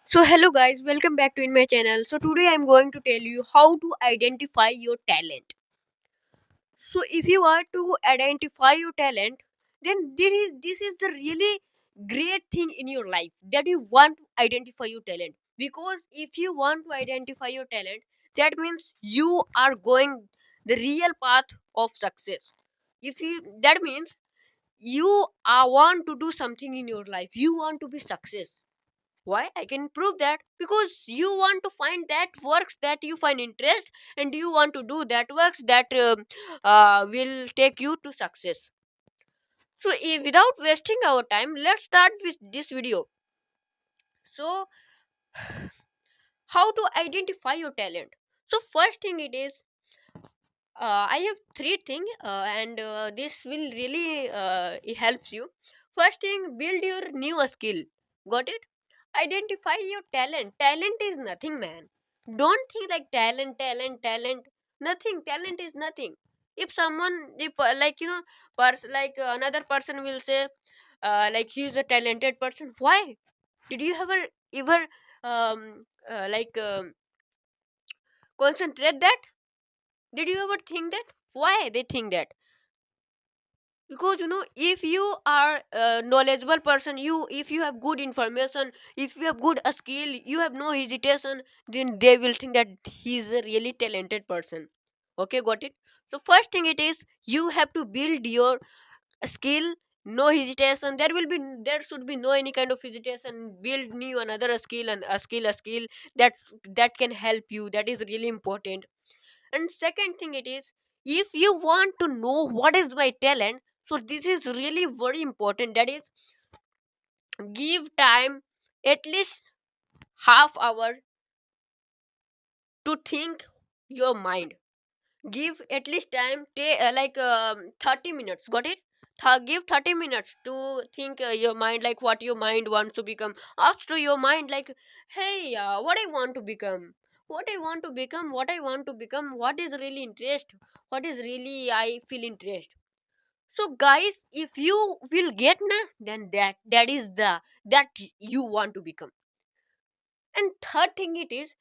So hello guys, welcome back to in my channel. So today I'm going to tell you how to identify your talent. So if you are to identify your talent, then this is the really great thing in your life that you want to identify your talent. Because if you want to identify your talent, that means you are going the real path of success. If you that means you are want to do something in your life, you want to be success. Why? I can prove that because you want to find that works that you find interest, and you want to do that works that will take you to success. So without wasting our time, let's start with this video. So how to identify your talent? So first thing it is, I have three things, and this will really it helps you. First thing, build your new skill. Got it? Identify your talent. Talent is nothing, man. Don't think like talent. Nothing. Talent is nothing. If someone, if like like another person will say, like he's a talented person. Why? Did you ever like concentrate that? Did you ever think that? Why they think that? Because if you are a knowledgeable person, you if you have good information, if you have good skill, you have no hesitation, then they will think that he's a really talented person. Okay, got it? So first thing it is, you have to build your skill. No hesitation, there should be no any kind of hesitation. Build new another skill, and a skill that can help you. That is really important. And second thing it is, if you want to know what is my talent, so this is really very important. That is, give time at least half hour to think your mind. Give at least time, 30 minutes. Got it? Give 30 minutes to think your mind, like what your mind wants to become. Ask to your mind like, hey, what I want to become, what is really interest, what is really I feel interest. So guys, if you will get na, then that is the that you want to become. And third thing it is,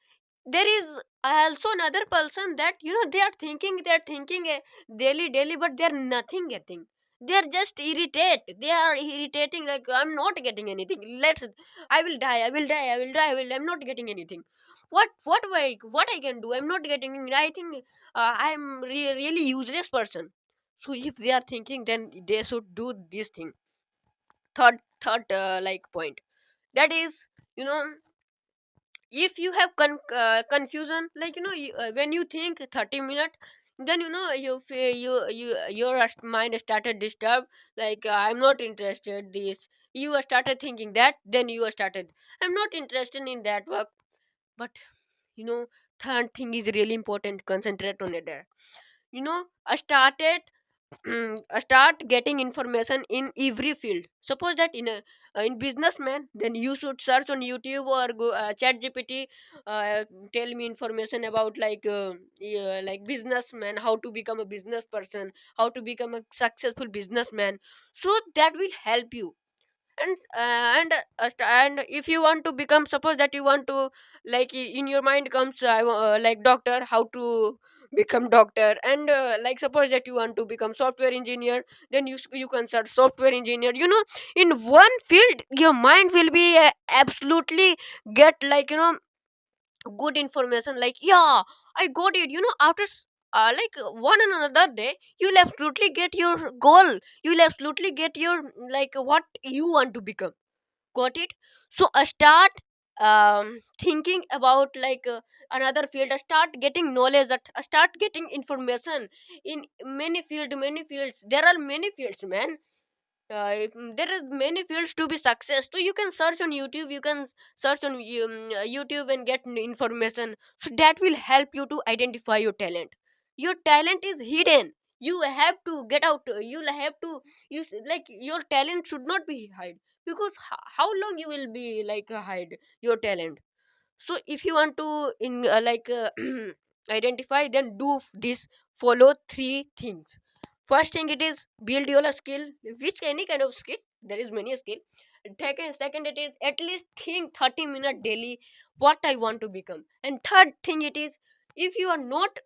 there is also another person that they are thinking daily, but they're nothing getting. They're just they are irritating, like, I'm not getting anything. I'm not getting anything. What I can do, I'm not getting. I think I'm really useless person. So if they are thinking, then they should do this thing. Third like point, that is, you know if you have confusion, like, when you think 30 minutes, then your mind started disturbed, like, I'm not interested this. You started thinking that, then you started, I'm not interested in that work. But you know third thing is really important. Concentrate on it there. I started start getting information in every field. Suppose that in businessman, then you should search on YouTube or go chat gpt. Tell me information about, like businessman, how to become a business person, how to become a successful businessman. So that will help you. And if you want to become, suppose that you want to, like, in your mind comes, like doctor, how to become doctor. And like, suppose that you want to become software engineer, then you can search software engineer. In one field your mind will be absolutely get, like, good information, like, yeah, I got it. After like one and another day, you'll absolutely get your goal. You'll absolutely get your, like, what you want to become. Got it? So start thinking about, like, another field. Start getting knowledge, start getting information in many fields. There are many fields, man. There are many fields to be success. So you can search on YouTube, you can search on YouTube and get information. So that will help you to identify your talent. Your talent is hidden. You have to get out. You'll have to use, like, your talent should not be hide. Because how long you will be, like, hide your talent? So if you want to in identify, then do this. Follow three things. First thing it is, build your skill. Which any kind of skill, there is many skill. second it is at least think 30 minutes daily what I want to become. And third thing it is, if you are not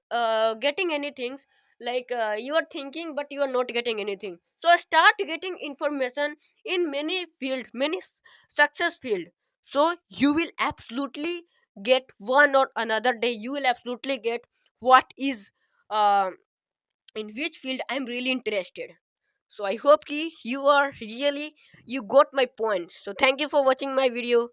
getting anything, like you are thinking but you are not getting anything, so start getting information in many field, many success field. So you will absolutely get one or another day, you will absolutely get what is uh, in which field I'm really interested. So I hope ki you are really, you got my point. So thank you for watching my video.